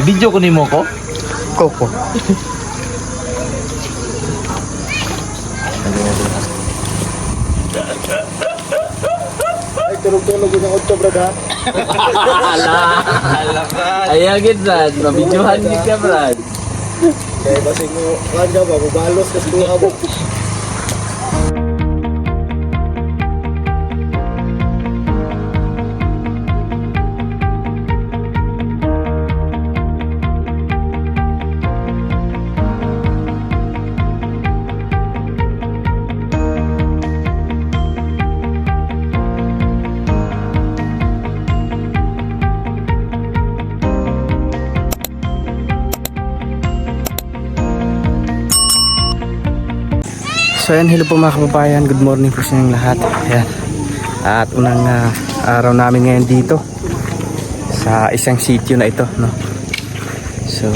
Video ko ni mo ko? Coco. Ay, tulog-tulog yung 8, Brad, ha? Ayagin, Brad. Mabidyohan din ka, Brad. Kaya kasi mo, kanya ba, mabalos kasi kung abot. So ayan, hello po mga kababayan, good morning po sa inyong lahat. Ayan. At unang araw namin ngayon dito sa isang sitio na ito, no? So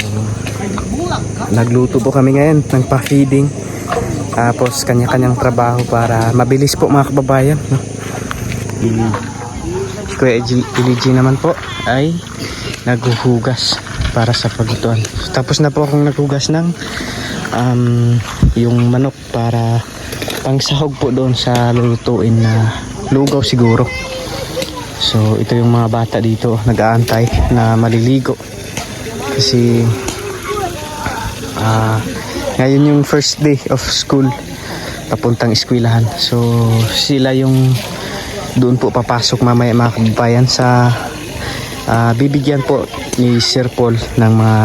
nagluto po kami ngayon ng pa-feeding, tapos kanya-kanyang trabaho para mabilis po mga kababayan, no? Si Kuya Eligi naman po ay naghuhugas para sa paglutuan. Tapos na po akong naghugas ng yung manok para pangsahog po doon sa lulutuin na lugaw siguro. So ito yung mga bata dito nag-aantay na maliligo kasi ngayon yung first day of school, papuntang eskwelahan. So sila yung doon po papasok mamaya mga kababayan sa bibigyan po ni Sir Paul ng mga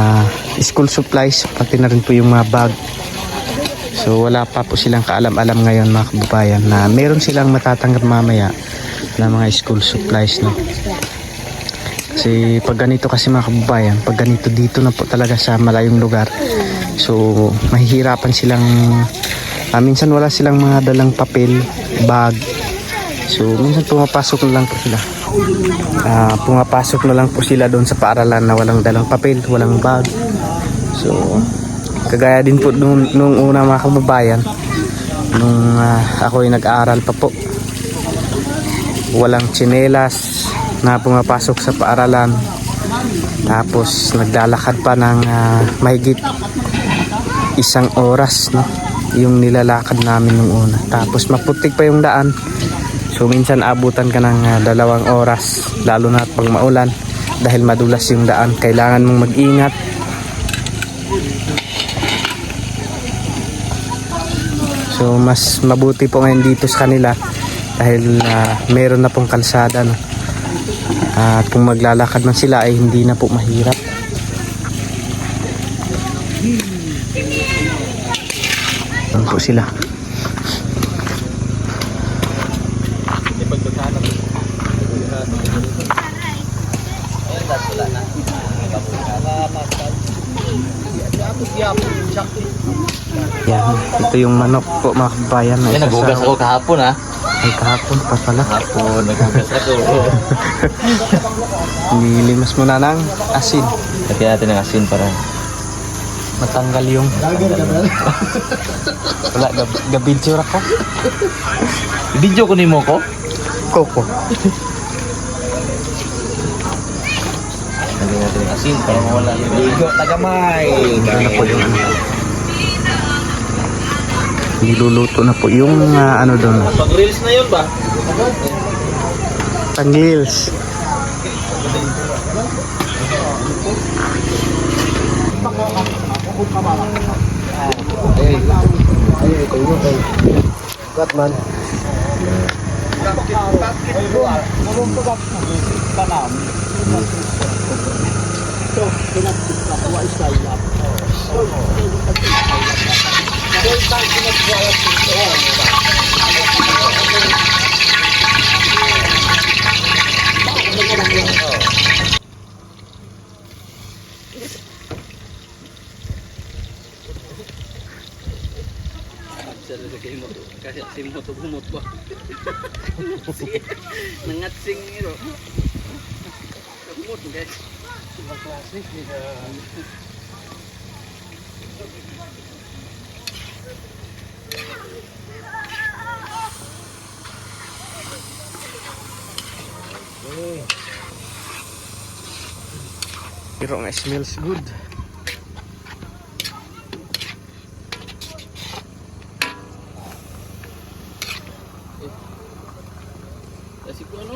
school supplies, pati na rin po yung mga bag. So wala pa po silang kaalam-alam ngayon mga kababayan na meron silang matatanggap mamaya na mga school supplies, no? Kasi pag ganito kasi mga kababayan, pag ganito dito na po talaga sa malayong lugar, so mahihirapan silang minsan wala silang mga dalang papel, bag. So minsan pumapasok na lang po sila. Pumapasok na lang po sila doon sa paaralan na walang dalang papel, walang bag. So kagaya din po nung una mga kababayan, nung ako ay nag-aaral pa po, walang tsinelas na pumapasok sa paaralan, tapos naglalakad pa ng mahigit 1 oras, no? Yung nilalakad namin nung una, tapos maputik pa yung daan. So minsan abutan ka ng 2 oras, lalo na pag maulan, dahil madulas yung daan. Kailangan mong mag-ingat. So mas mabuti po ngayon dito sa kanila dahil meron na pong kalsada, no? At kung maglalakad man sila ay hindi na po mahirap. Doon po sila. Yan, ito yung manok po mga kabayan. Ay, naghugas ako kahapon, ha? Ay, kahapon pa pala. Kahapon, naghugas ako. Nilimas mo na ng asin. Lagyan natin ng asin para matanggal yung wala, gabidyo ko. video ko ni mo ko? Coco. Lagyan natin ng asin para mawala yung ligo. Tagamay! Ano po yung niluluto na po yung ano doon. Pag reels na yun ba? Pang-reels. Cut man. Kasi si moto bumot ba? Nangatsing ito. Bumot guys. Super classic. Pero nga smells good. Kasi ko ano?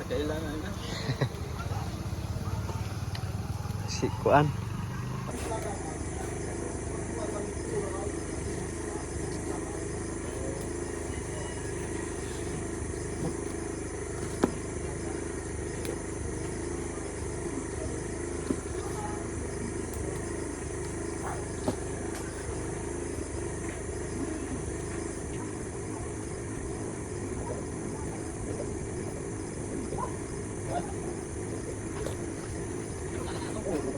Kailangan na. Si Kuan.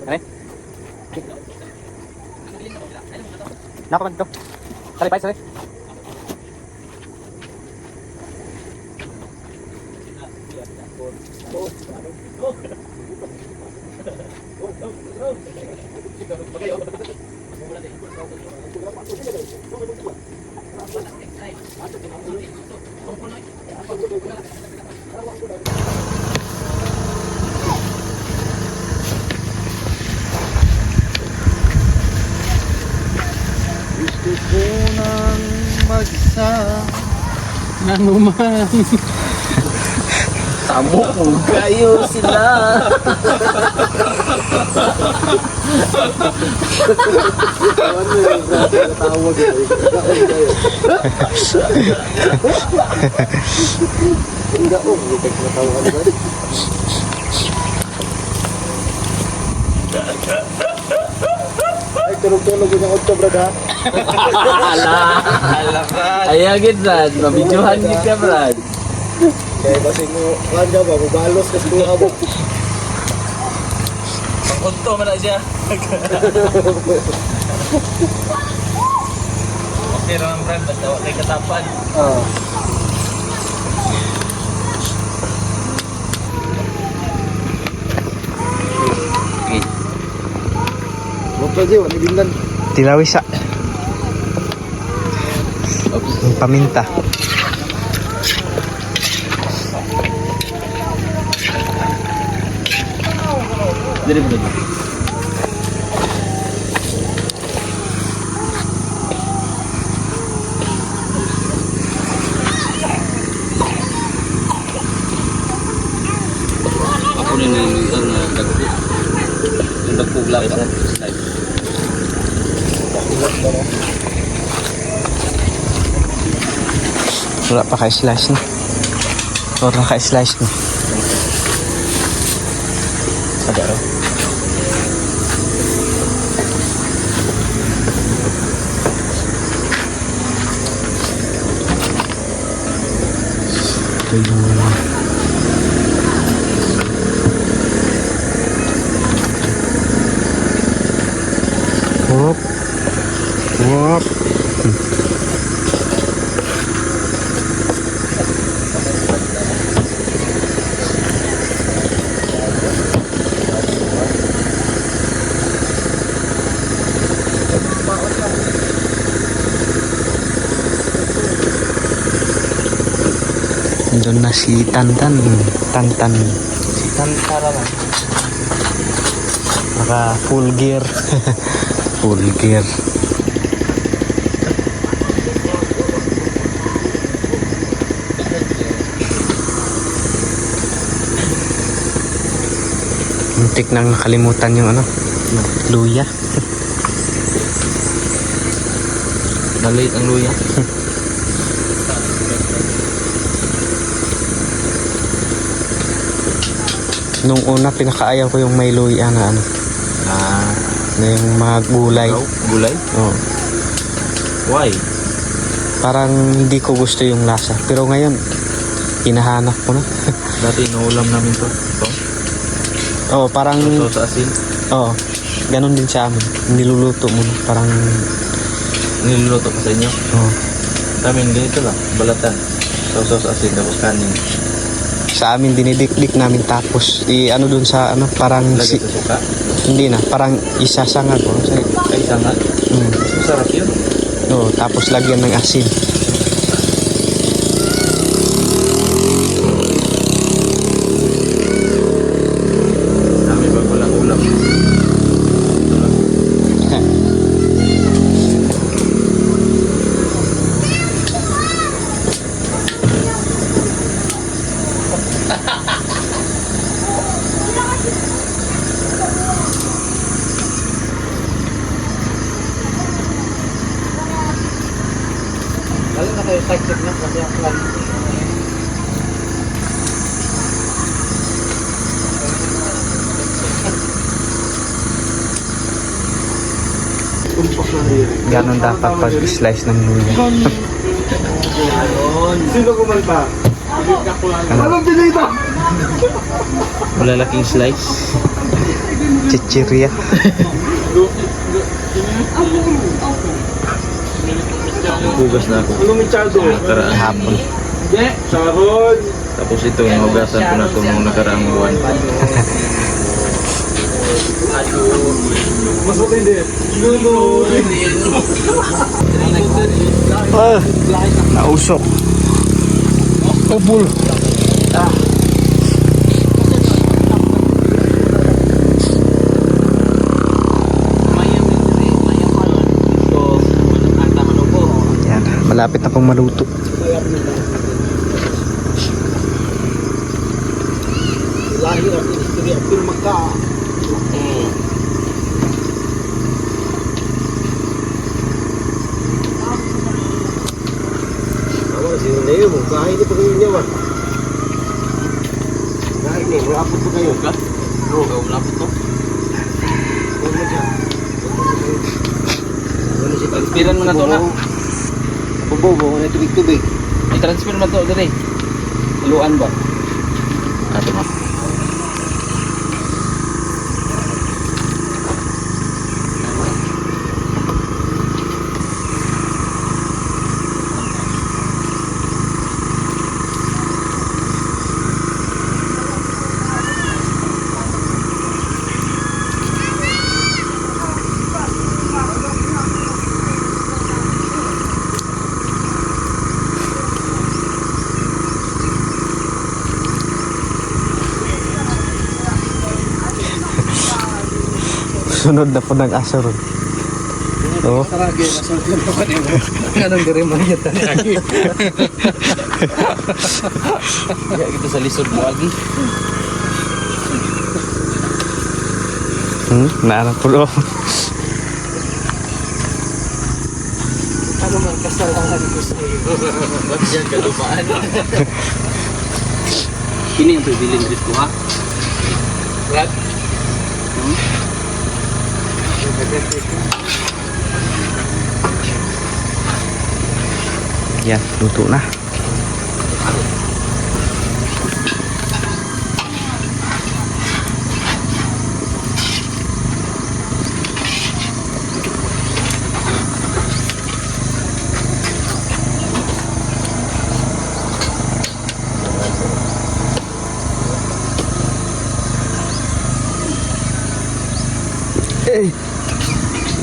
Ano? Nako man to. Sali pa, sali. Gusto ko nang mag-isa. Nanuman. Tamo kung kayo sila. Ay, tulog-tulog yung auto, brad, ha? Ala ka. Ayagid Brad, mabidyohan gid ka Brad. Kaya kasi mo, kanya ba, mabalos kasi mo abok. Pangkunto man na siya. Okay naman Brad, basta wala kay katapan. Ah. Okay. Lokal siya, wala bindan. Tilawisa. Yung paminta. Dili Brad. Ako rin yung minsan na dagpo. Yung dagpugla pa. Wala pa ka-slice na. Wala ka-slice na. Ada raw. Ito yung Whoop. Whoop. Doon na si Tantan. Tantan. Si Tantara man. Naka full gear. Full gear. Muntik nang nakalimutan yung ano, luya. Maliit ang luya. Nung una pinakaayaw ko yung may luya na ano, na yung mga gulay. Gulay? Oo. Why? Parang hindi ko gusto yung lasa. Pero ngayon, hinahanap ko na. Dati inuulam namin to. Ito. Oo, parang, Ito sa asin. oo, ganun din sa amin. Niluluto mo na. Parang, Niluluto pa sa inyo. oo. Kami ganito lang. Balatan. Sausaw sa asin. Tapos kanin. Sa amin dinidikdik namin tapos ano dun sa ano parang Lagay sa suka. hindi na parang isasangag ko Ay, sanga. Masarap yun. no, tapos lagyan ng asin. Kami pag walang ulam. Ganon dapat pag-slice ng luya. Sino kumanta? Anong pinita? Malalaking slice. Chichirya. Hugas na ako. Anong mitsado? Nakaraan. Hapon. Sharon! Tapos ito, hugasan ko na ito nung nakaraang buwan. Mas matindi. Luloy! Nausok. Kabul! Yan, malapit na pong maluto. Lahir ang istri ang pinmaka. Tama na sino na yun. Kain niyo pa kayo niya ba? Kain niyo. Malapot pa kayo. Oo, malapot to. Huwag mo siya. Transferan mo na ito na. Bobo, na tubig-tubig. I-transfer mo na ito, dire. Haluan ba? Ato na. Sunod na po ng aso ron. Oo. Saragi, nasulti na pa niyo. Anong dire mayat na lagi? Kaya kita sa lisod mo lagi. Naanak po loob. Ano man kasalanan ko sa iyo? Ba't yan kalupaan? Ini yung bilin dito ha? What? Yan, luto na.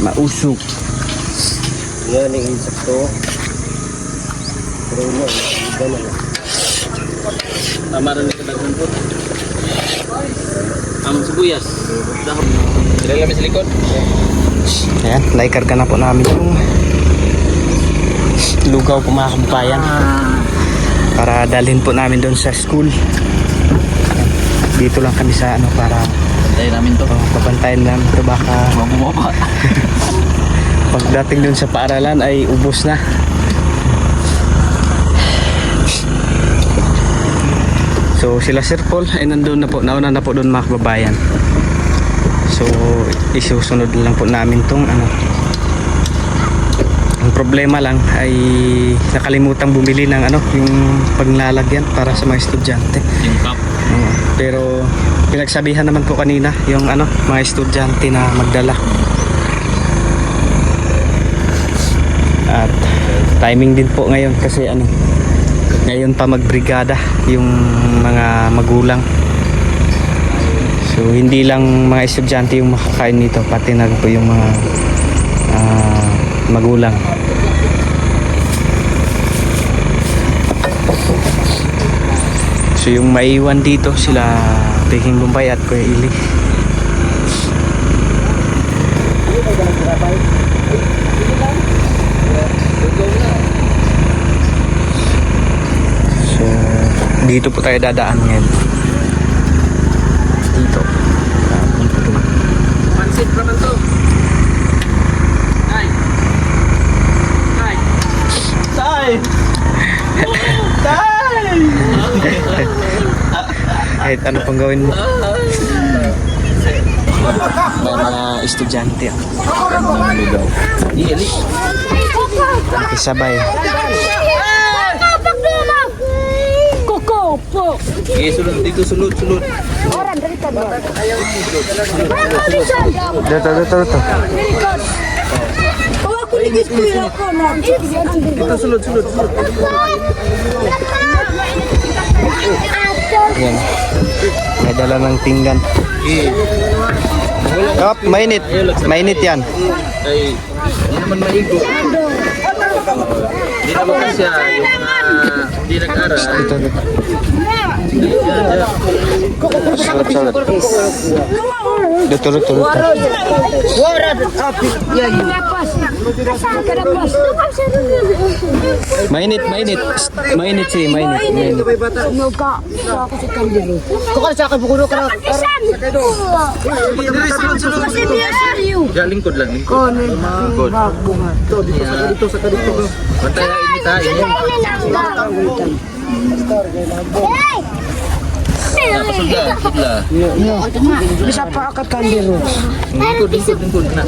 Mausok. Yan ang insakto. Pero yun, iba na lang. Tama rin ito nagkumpot. Ang sibuyas. Sila kami sa likod. Ayan, laikar ka na po namin yung lugaw po mga kababayan. Para dalhin po namin doon sa school. Ayan, dito lang kami sa ano para Tayo namin to. papantayin namin ito baka Bumaba. pagdating doon sa paaralan ay ubos na. So sila Sir Paul ay nandun na po, nauna na po doon mga kababayan. So isusunod lang po namin tong ano. Ang problema lang ay nakalimutang bumili ng ano, yung panglalagyan para sa mga estudyante. Yung cup. Pero pinagsabihan naman po kanina yung ano, mga estudyante na magdala. At timing din po ngayon kasi ano, ngayon pa magbrigada yung mga magulang. So hindi lang mga estudyante yung makakain nito, pati na po yung mga magulang. So yung maiwan dito sila Peking Bombay at Kuya Ili. So dito po tayo dadaan ngayon. Dito. Pansit naman to. Ay. Ay. Ay. kahit ano pang gawin mo. May mga estudyante. Iyali. Nakisabay. Koko po. Okay, sulod dito, sulod. Orang dari tadi. Dito. Oh, aku lagi sekolah ko na. Dito, sulod. Yan. May dala ng pinggan. Kap, mainit yan. Ay, hindi naman maigo. Hindi naman kasi yung hindi nag-aral. Dito. Sulat. Dito. Mainit. Mainit. Ya, lingkod lang. Lingkod. Dito sa kadito. Bantay na init ha. Init. Sudla. Bisa pa akat kandiro. Lingkod na.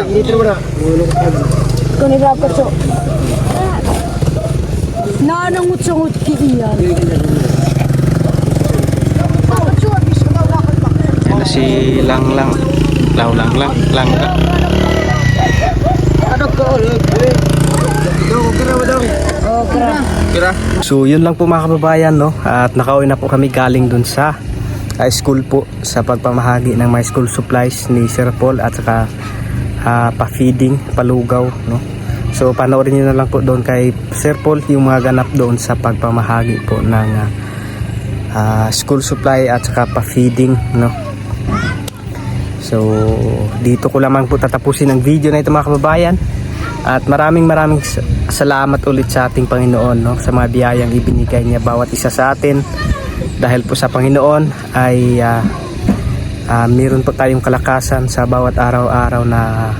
Dito na. Kani dapat so. Nanangut-sungut kiiyan. Yan na si Langlang. Ano ko? Kira. So yun lang po mga kababayan, no? At nakauwi na po kami galing dun sa school po sa pagpamahagi ng mga school supplies ni Sir Paul at saka pa-feeding, palugaw, no? So panoorin niyo na lang po doon kay Sir Paul yung mga ganap doon sa pagpamahagi po ng school supply at saka pa-feeding, no? So dito ko lamang po tatapusin ang video na ito mga kababayan. At maraming salamat ulit sa ating Panginoon, no? Sa mga biyayang ibinigay niya bawat isa sa atin. Dahil po sa Panginoon ay meron po tayong kalakasan sa bawat araw-araw na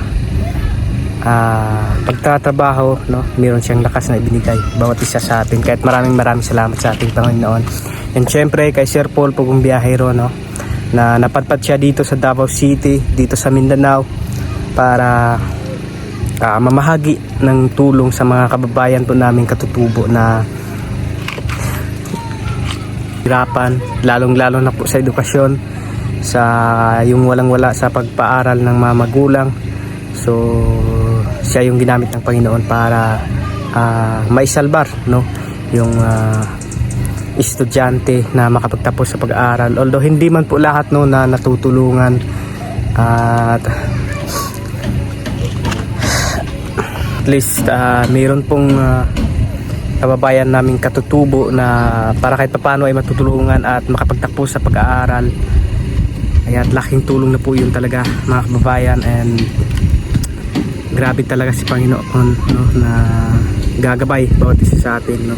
pagtatrabaho, no? Meron siyang lakas na ibinigay bawat isa sa atin. Kahit maraming salamat sa ating Panginoon. And syempre kay Sir Paul po kung biyahero, no? Na napadpad siya dito sa Davao City, dito sa Mindanao para mamahagi ng tulong sa mga kababayan po namin katutubo na hirapan, lalong-lalo na po sa edukasyon, sa yung walang-wala sa pagpaaral ng mga magulang. So siya yung ginamit ng Panginoon para maisalbar, no? Yung estudyante na makapagtapos sa pag-aaral. Although hindi man po lahat, no, na natutulungan at at least mayroon pong kababayan naming katutubo na para kahit paano ay matutulungan at makapagtakbo sa pag-aaral. Kaya laking tulong na po yun talaga mga kababayan, and grabe talaga si Panginoon, no, na gagabay bawat isa sa atin, no,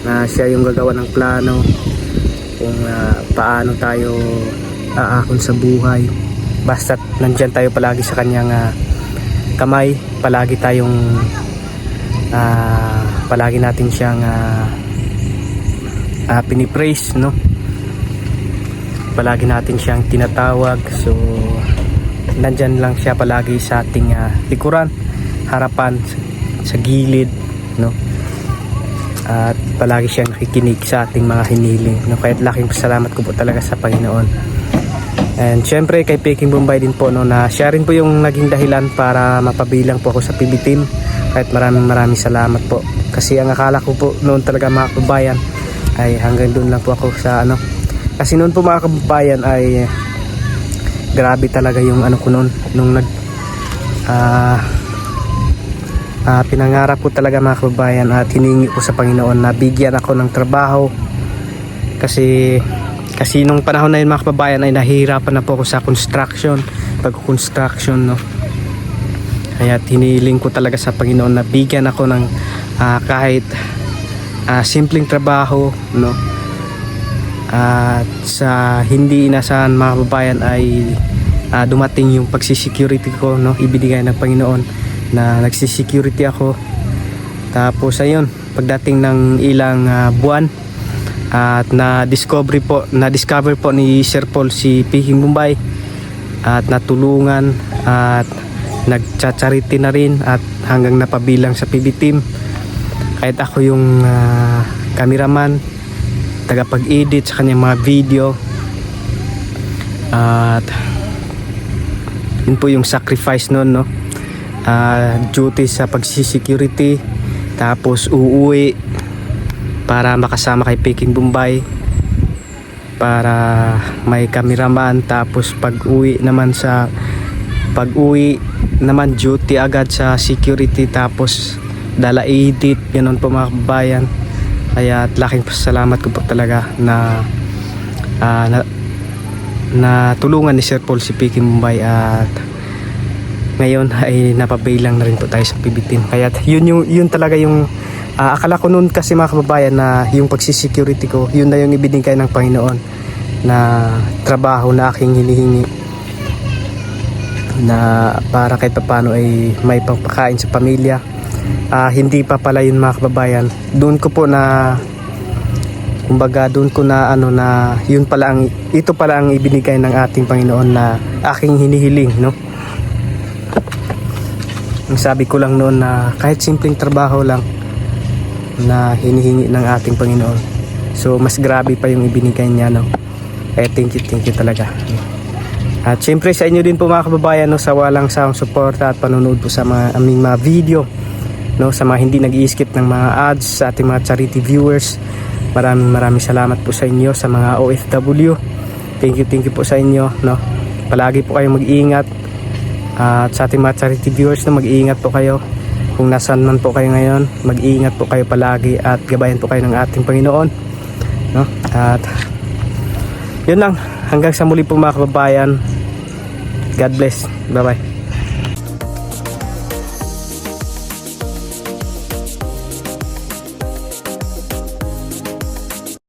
na siya yung gagawa ng plano kung paano tayo aakon sa buhay. Basta't nandyan tayo palagi sa kanyang kamay, palagi natin siyang pinipraise, no? Palagi natin siyang tinatawag. So nandyan lang siya palagi sa ating likuran, harapan, sa gilid, no? At palagi siyang nakikinig sa ating mga hiniling, no? Kahit laking salamat ko po talaga sa Panginoon. And syempre kay Peking Bombay din po, no, na siya rin po yung naging dahilan para mapabilang po ako sa PB team. Kahit maraming salamat po, kasi ang akala ko po noon talaga mga kababayan ay hanggang doon lang po ako sa kasi noon po mga kababayan ay grabe talaga yung ko noon nung pinangarap ko talaga mga kababayan at hiningi ko sa Panginoon na bigyan ako ng trabaho, kasi nung panahon na yun mga kababayan ay nahihirapan na po ako sa pag-construction, no? Kaya hiniling ko talaga sa Panginoon na bigyan ako ng kahit simpleng trabaho, no? At sa hindi inasahan mga kababayan ay dumating yung pagsisecurity ko, no? Ibinigay ng Panginoon na nagsisecurity ako. Tapos ayun, pagdating ng ilang buwan At na-discover po ni Sir Paul si Peking Bombay at natulungan at nagcha-charity na rin at hanggang napabilang sa PB team. Kahit ako yung cameraman, tagapag-edit sa kanyang mga video. At yun po yung sacrifice nun, no? Duty sa pagsisecurity, tapos uuwi para makasama kay Peking Bombay, para may cameraman, tapos pag-uwi naman duty agad sa security, tapos dala edit, ganoon po mga kababayan. Kaya laking pasalamat ko po talaga na tulungan ni Sir Paul si Peking Bombay, at ngayon ay napabilang na rin po tayo sa PB team. Kaya yun talaga yung akala ko noon kasi mga kababayan na yung pagsisecurity ko, yun na yung ibinigay ng Panginoon na trabaho na aking hinihingi, na para kahit paano ay may pagpakain sa pamilya. Hindi pa pala yun mga kababayan. Doon ko po na ito pala ang ibinigay ng ating Panginoon na aking hinihiling, no? Ang sabi ko lang noon na kahit simpleng trabaho lang na hinihingi ng ating Panginoon, so mas grabe pa yung ibinigay niya, no? Kaya thank you talaga. At syempre sa inyo din po mga kababayan, no, sa walang sawang suporta at panonood po sa aming mga video, no, sa mga hindi nag-i-skip ng mga ads, sa ating mga charity viewers, maraming salamat po sa inyo. Sa mga OFW, thank you po sa inyo, no? Palagi po kayong mag-iingat. At sa ating mga charity viewers, no, mag-iingat po kayo kung nasaan man po kayo ngayon. Mag-iingat po kayo palagi at gabayan po kayo ng ating Panginoon, no? At yun lang, hanggang sa muli po mga kababayan. God bless. Bye bye.